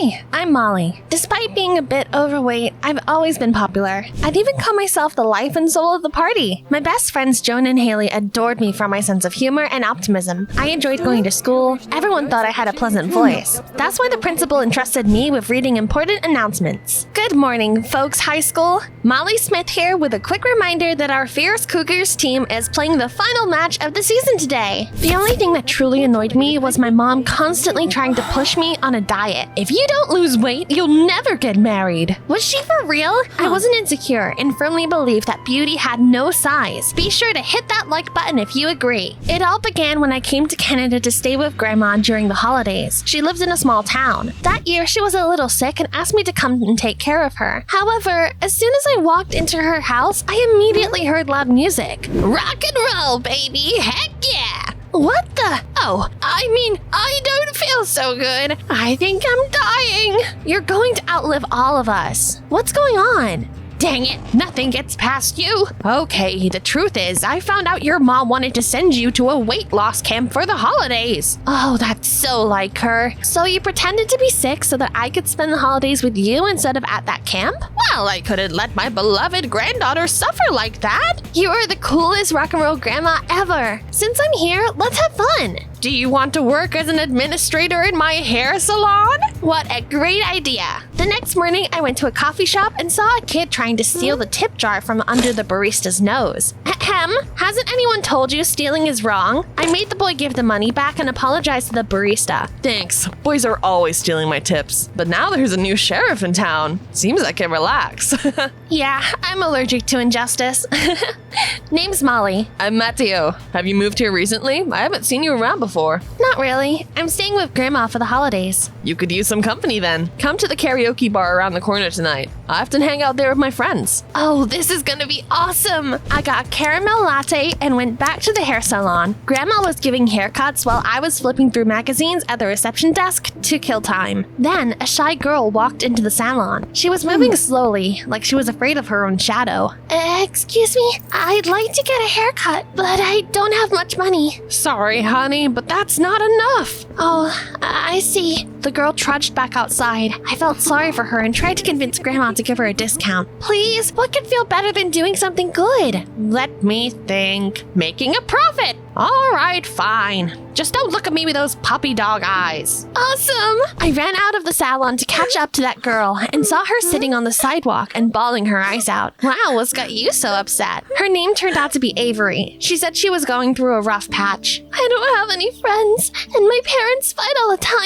Hi, I'm Molly. Despite being a bit overweight, I've always been popular. I'd even call myself the life and soul of the party. My best friends Joan and Haley adored me for my sense of humor and optimism. I enjoyed going to school. Everyone thought I had a pleasant voice. That's why the principal entrusted me with reading important announcements. Good morning, folks high school. Molly Smith here with a quick reminder that our Fierce Cougars team is playing the final match of the season today. The only thing that truly annoyed me was my mom constantly trying to push me on a diet. If you don't lose weight, you'll never get married. Was she for real? I wasn't insecure and firmly believed that beauty had no size. Be sure to hit that like button if you agree. It all began when I came to Canada to stay with Grandma during the holidays. She lived in a small town. That year, she was a little sick and asked me to come and take care of her. However, as soon as I walked into her house, I immediately heard loud music. Rock and roll, baby! Heck yeah! What the? Oh, I don't feel so good. I think I'm dying. You're going to outlive all of us. What's going on? Dang it, nothing gets past you. Okay, the truth is, I found out your mom wanted to send you to a weight loss camp for the holidays. Oh, that's so like her. So you pretended to be sick so that I could spend the holidays with you instead of at that camp? Well, I couldn't let my beloved granddaughter suffer like that. You are the coolest rock and roll grandma ever. Since I'm here, let's have fun. Do you want to work as an administrator in my hair salon? What a great idea. The next morning, I went to a coffee shop and saw a kid trying to steal the tip jar from under the barista's nose. Ahem, hasn't anyone told you stealing is wrong? I made the boy give the money back and apologized to the barista. Thanks. Boys are always stealing my tips. But now there's a new sheriff in town. Seems I can relax. Yeah, I'm allergic to injustice. Name's Molly. I'm Matteo. Have you moved here recently? I haven't seen you around before. Not really. I'm staying with Grandma for the holidays. You could use some company then. Come to the karaoke bar around the corner tonight. I often hang out there with my friends. Oh, this is gonna be awesome. I got a caramel latte and went back to the hair salon. Grandma was giving haircuts while I was flipping through magazines at the reception desk to kill time. Then a shy girl walked into the salon. She was moving slowly, like she was afraid of her own shadow. Excuse me, I'd like to get a haircut, but I don't have much money. Sorry, honey, but that's not enough. Oh, I see. The girl trudged back outside. I felt sorry for her and tried to convince Grandma to give her a discount. Please, what could feel better than doing something good? Let me think. Making a profit. All right, fine. Just don't look at me with those puppy dog eyes. Awesome! I ran out of the salon to catch up to that girl and saw her sitting on the sidewalk and bawling her eyes out. Wow, what's got you so upset? Her name turned out to be Avery. She said she was going through a rough patch. I don't have any friends, and my parents fight all the time.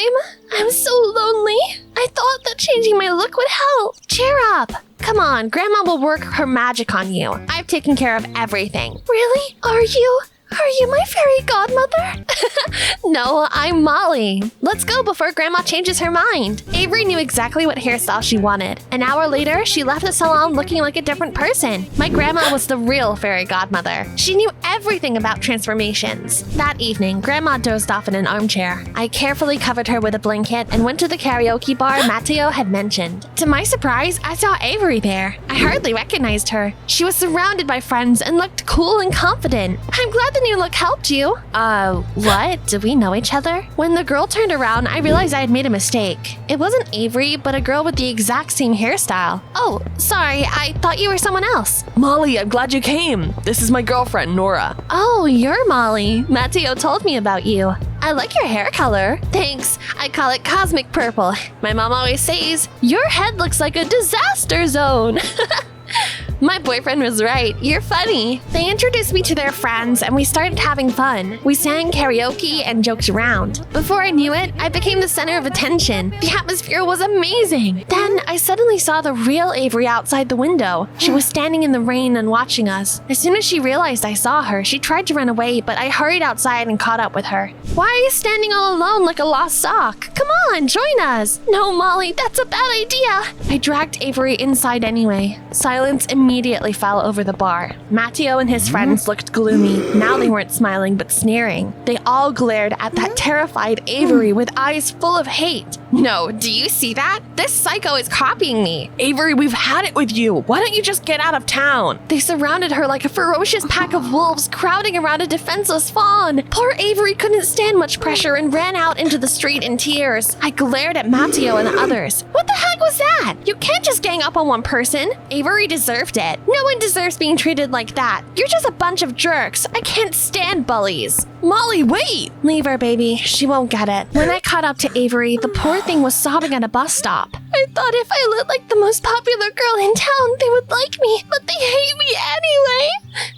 I'm so lonely. I thought that changing my look would help. Cheer up. Come on, Grandma will work her magic on you. I've taken care of everything. Really? Are you my fairy godmother? No, I'm Molly. Let's go before Grandma changes her mind. Avery knew exactly what hairstyle she wanted. An hour later, she left the salon looking like a different person. My grandma was the real fairy godmother. She knew everything about transformations. That evening, Grandma dozed off in an armchair. I carefully covered her with a blanket and went to the karaoke bar Matteo had mentioned. To my surprise, I saw Avery there. I hardly recognized her. She was surrounded by friends and looked cool and confident. I'm glad the new look helped you. What? Do we know each other? When the girl turned around, I realized I had made a mistake. It wasn't Avery, but a girl with the exact same hairstyle. Oh, sorry, I thought you were someone else. Molly, I'm glad you came. This is my girlfriend, Nora. Oh, you're Molly. Matteo told me about you. I like your hair color. Thanks. I call it cosmic purple. My mom always says, your head looks like a disaster zone. My boyfriend was right. You're funny. They introduced me to their friends and we started having fun. We sang karaoke and joked around. Before I knew it, I became the center of attention. The atmosphere was amazing. Then I suddenly saw the real Avery outside the window. She was standing in the rain and watching us. As soon as she realized I saw her, she tried to run away, but I hurried outside and caught up with her. Why are you standing all alone like a lost sock? Come on, join us. No, Molly, that's a bad idea. I dragged Avery inside anyway. Silence immediately fell over the bar. Matteo and his friends looked gloomy. Now they weren't smiling but sneering. They all glared at that terrified Avery with eyes full of hate. No, do you see that? This psycho is copying me. Avery, we've had it with you. Why don't you just get out of town? They surrounded her like a ferocious pack of wolves crowding around a defenseless fawn. Poor Avery couldn't stand much pressure and ran out into the street in tears. I glared at Matteo and the others. What the heck was that? You can't just gang up on one person. Avery deserved it. No one deserves being treated like that. You're just a bunch of jerks. I can't stand bullies. Molly, wait! Leave her, baby. She won't get it. When I caught up to Avery, the poor thing was sobbing at a bus stop. I thought if I looked like the most popular girl in town, they would like me, but they hate me anyway.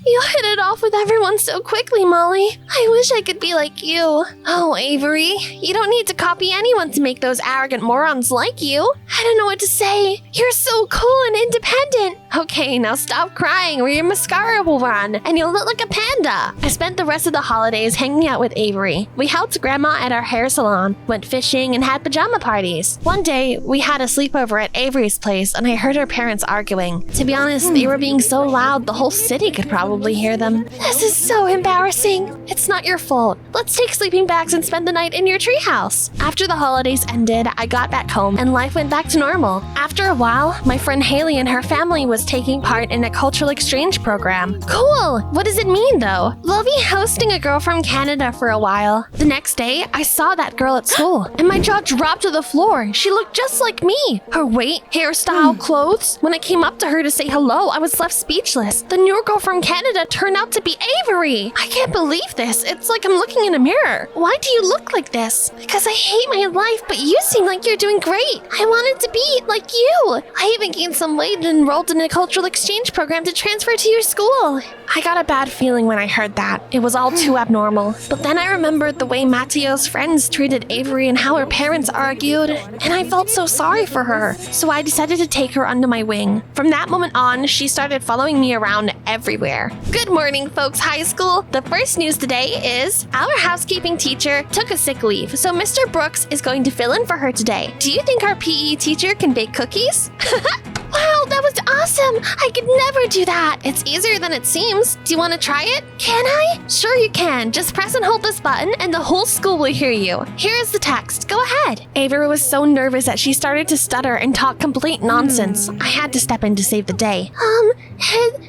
You hit it off with everyone so quickly, Molly. I wish I could be like you. Oh, Avery, you don't need to copy anyone to make those arrogant morons like you. I don't know what to say. You're so cool and independent. Okay, now stop crying or your mascara will run and you'll look like a panda. I spent the rest of the holidays hanging out with Avery. We helped Grandma at our hair salon, went fishing, and had pajama parties. One day, we had a sleepover at Avery's place and I heard her parents arguing. To be honest, they were being so loud the whole city could probably hear them. This is so embarrassing. It's not your fault. Let's take sleeping bags and spend the night in your treehouse. After the holidays ended, I got back home and life went back to normal. After a while, my friend Haley and her family was taking part in a cultural exchange program. Cool! What does it mean though? We'll be hosting a girl from Canada for a while. The next day, I saw that girl at school and my jaw dropped to the floor. She looked just like me. Her weight, hairstyle, clothes. When I came up to her to say hello, I was left speechless. The new girl from Canada turned out to be Avery. I can't believe this. It's like I'm looking in a mirror. Why do you look like this? Because I hate my life, but you seem like you're doing great. I wanted to be like you. I even gained some weight and enrolled in a cultural exchange program to transfer to your school. I got a bad feeling when I heard that. It was all too abnormal. But then I remembered the way Matteo's friends treated Avery and how her parents argued, and I felt so sorry for her. So I decided to take her under my wing. From that moment on, she started following me around everywhere. Good morning, folks high school. The first news today is our housekeeping teacher took a sick leave, so Mr. Brooks is going to fill in for her today. Do you think our PE teacher can bake cookies? Wow, that was awesome! I could never do that! It's easier than it seems. Do you want to try it? Can I? Sure you can. Just press and hold this button and the whole school will hear you. Here's the text. Go ahead. Avery was so nervous that she started to stutter and talk complete nonsense. I had to step in to save the day.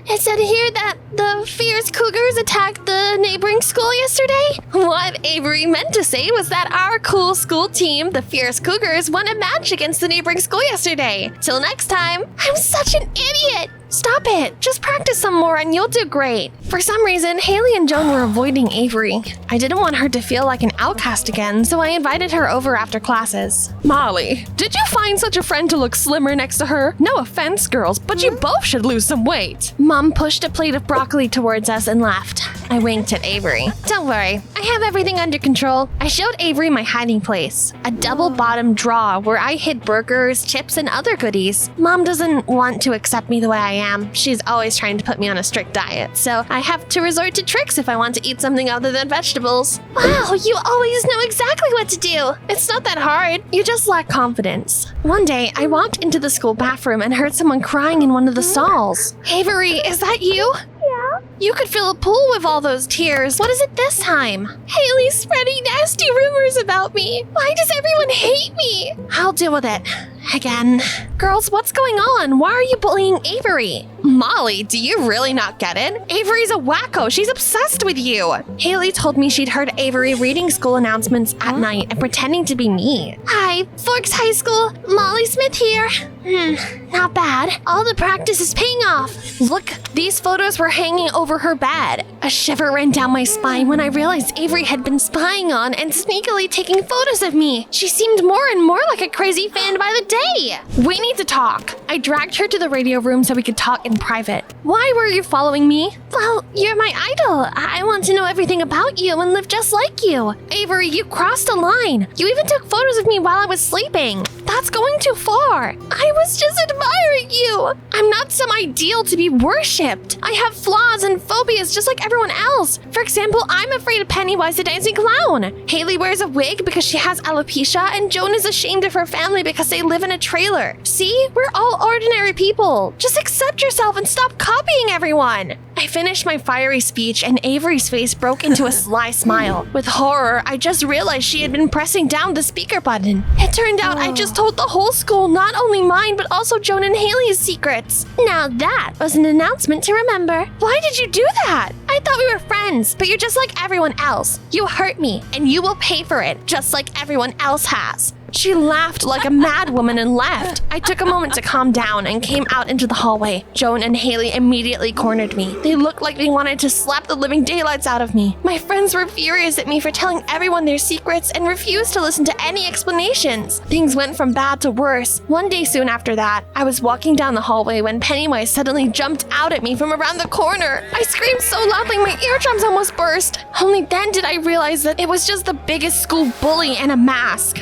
It said here that the fierce cougars attacked the neighboring school yesterday. What Avery meant to say was that our cool school team, the fierce cougars, won a match against the neighboring school yesterday. Till next time. I'm such an idiot! Stop it! Just practice some more and you'll do great. For some reason, Haley and Joan were avoiding Avery. I didn't want her to feel like an outcast again, so I invited her over after classes. Molly, did you find such a friend to look slimmer next to her? No offense, girls, but you both should lose some weight. Mom pushed a plate of broccoli towards us and left. I winked at Avery. Don't worry, I have everything under control. I showed Avery my hiding place, a double-bottom drawer where I hid burgers, chips, and other goodies. Mom doesn't want to accept me the way I am. She's always trying to put me on a strict diet, so I have to resort to tricks if I want to eat something other than vegetables. Wow, you always know exactly what to do. It's not that hard. You just lack confidence. One day, I walked into the school bathroom and heard someone crying in one of the stalls. Avery, is that you? Yeah. You could fill a pool with all those tears. What is it this time? Haley's spreading nasty rumors about me. Why does everyone hate me? I'll deal with it. Again. Girls, what's going on? Why are you bullying Avery? Molly, do you really not get it? Avery's a wacko. She's obsessed with you. Haley told me she'd heard Avery reading school announcements at night and pretending to be me. Hi, Forks High School. Molly Smith here. Not bad. All the practice is paying off. Look, these photos were hanging over her bed. A shiver ran down my spine when I realized Avery had been spying on and sneakily taking photos of me. She seemed more and more like a crazy fan by the day. We need to talk. I dragged her to the radio room so we could talk in private. Why were you following me? Well, you're my idol. I want to know everything about you and live just like you. Avery, you crossed the line. You even took photos of me while I was sleeping. That's going too far. I was just admiring you. I'm not some ideal to be worshipped. I have flaws and phobias just like everyone else. For example, I'm afraid of Pennywise the dancing clown. Haley wears a wig because she has alopecia, and Joan is ashamed of her family because they live in a trailer. See? We're all ordinary people. Just accept yourself and stop copying everyone. I finished my fiery speech and Avery's face broke into a sly smile. With horror, I just realized she had been pressing down the speaker button. It turned out I just told the whole school not only mine but also Joan and Haley's secrets. Now that was an announcement to remember. Why did you do that? I thought we were friends, but you're just like everyone else. You hurt me and you will pay for it, just like everyone else has. She laughed like a mad woman and left. I took a moment to calm down and came out into the hallway. Joan and Haley immediately cornered me. They looked like they wanted to slap the living daylights out of me. My friends were furious at me for telling everyone their secrets and refused to listen to any explanations. Things went from bad to worse. One day soon after that, I was walking down the hallway when Pennywise suddenly jumped out at me from around the corner. I screamed so loudly my eardrums almost burst. Only then did I realize that it was just the biggest school bully in a mask.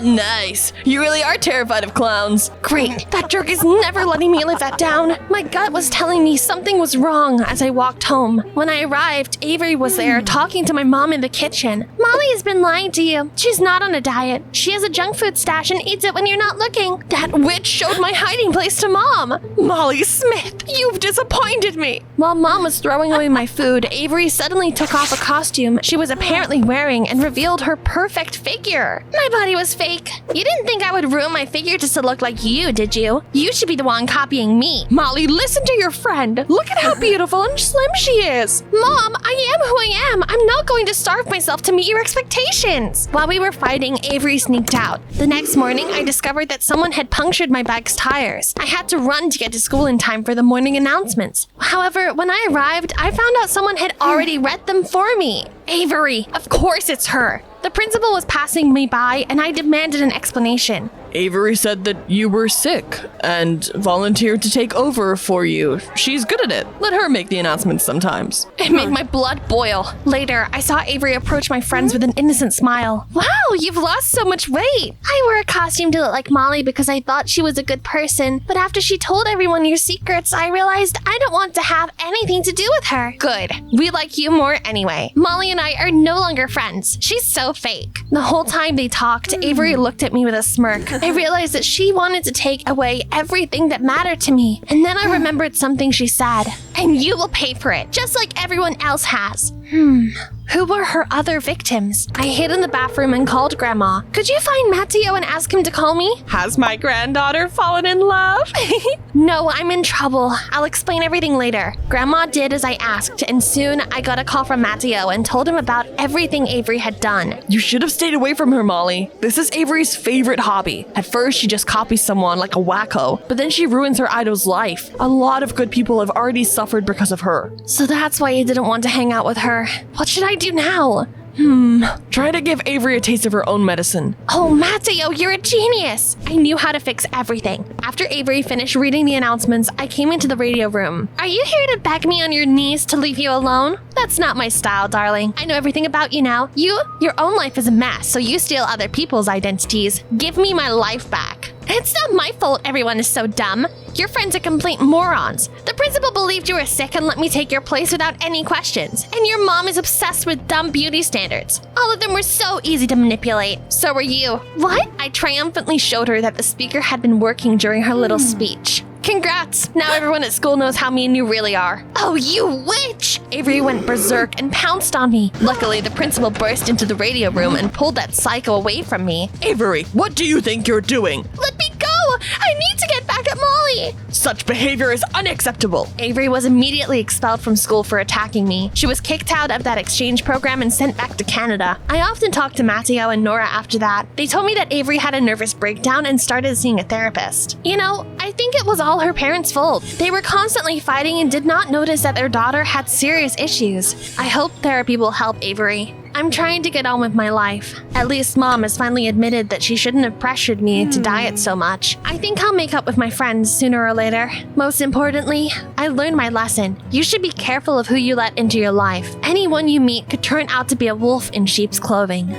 Nice. You really are terrified of clowns. Great. That jerk is never letting me live that down. My gut was telling me something was wrong as I walked home. When I arrived, Avery was there talking to my mom in the kitchen. Molly has been lying to you. She's not on a diet. She has a junk food stash and eats it when you're not looking. That witch showed my hiding place to Mom. Molly Smith, you've disappointed me. While Mom was throwing away my food, Avery suddenly took off a costume she was apparently wearing and revealed her perfect figure. My body was fake. You didn't think I would ruin my figure just to look like you, did you? You should be the one copying me. Molly, listen to your friend. Look at how beautiful and slim she is. Mom, I am who I am. I'm not going to starve myself to meet your expectations. While we were fighting, Avery sneaked out. The next morning, I discovered that someone had punctured my bike's tires. I had to run to get to school in time for the morning announcements. However, when I arrived, I found out someone had already read them for me. Avery, of course it's her. The principal was passing me by and I demanded an explanation. Avery said that you were sick and volunteered to take over for you. She's good at it. Let her make the announcements sometimes. It made my blood boil. Later, I saw Avery approach my friends with an innocent smile. Wow, you've lost so much weight. I wore a costume to look like Molly because I thought she was a good person, but after she told everyone your secrets, I realized I don't want to have anything to do with her. Good. We like you more anyway. Molly and I are no longer friends. She's so fake. The whole time they talked, Avery looked at me with a smirk. I realized that she wanted to take away everything that mattered to me. And then I remembered something she said. And you will pay for it, just like everyone else has. Who were her other victims? I hid in the bathroom and called Grandma. Could you find Matteo and ask him to call me? Has my granddaughter fallen in love? No, I'm in trouble. I'll explain everything later. Grandma did as I asked, and soon I got a call from Matteo and told him about everything Avery had done. You should have stayed away from her, Molly. This is Avery's favorite hobby. At first, she just copies someone like a wacko, but then she ruins her idol's life. A lot of good people have already suffered because of her. So that's why you didn't want to hang out with her. What should I do now? Try to give Avery a taste of her own medicine. Oh, Matteo, you're a genius! I knew how to fix everything. After Avery finished reading the announcements, I came into the radio room. Are you here to beg me on your knees to leave you alone? That's not my style, darling. I know everything about you now. Your own life is a mess, so you steal other people's identities. Give me my life back. It's not my fault everyone is so dumb. Your friends are complete morons. The principal believed you were sick and let me take your place without any questions. And your mom is obsessed with dumb beauty standards. All of them were so easy to manipulate. So were you. What? I triumphantly showed her that the speaker had been working during her little speech. Congrats! Now everyone at school knows how mean you really are. Oh, you witch! Avery went berserk and pounced on me. Luckily, the principal burst into the radio room and pulled that psycho away from me. Avery, what do you think you're doing? Let me go! I need to get back at Molly! Such behavior is unacceptable. Avery was immediately expelled from school for attacking me. She was kicked out of that exchange program and sent back to Canada. I often talked to Matteo and Nora after that. They told me that Avery had a nervous breakdown and started seeing a therapist. You know, I think it was all her parents' fault. They were constantly fighting and did not notice that their daughter had serious issues. I hope therapy will help Avery. I'm trying to get on with my life. At least Mom has finally admitted that she shouldn't have pressured me to diet so much. I think I'll make up with my friends sooner or later. Most importantly, I learned my lesson. You should be careful of who you let into your life. Anyone you meet could turn out to be a wolf in sheep's clothing.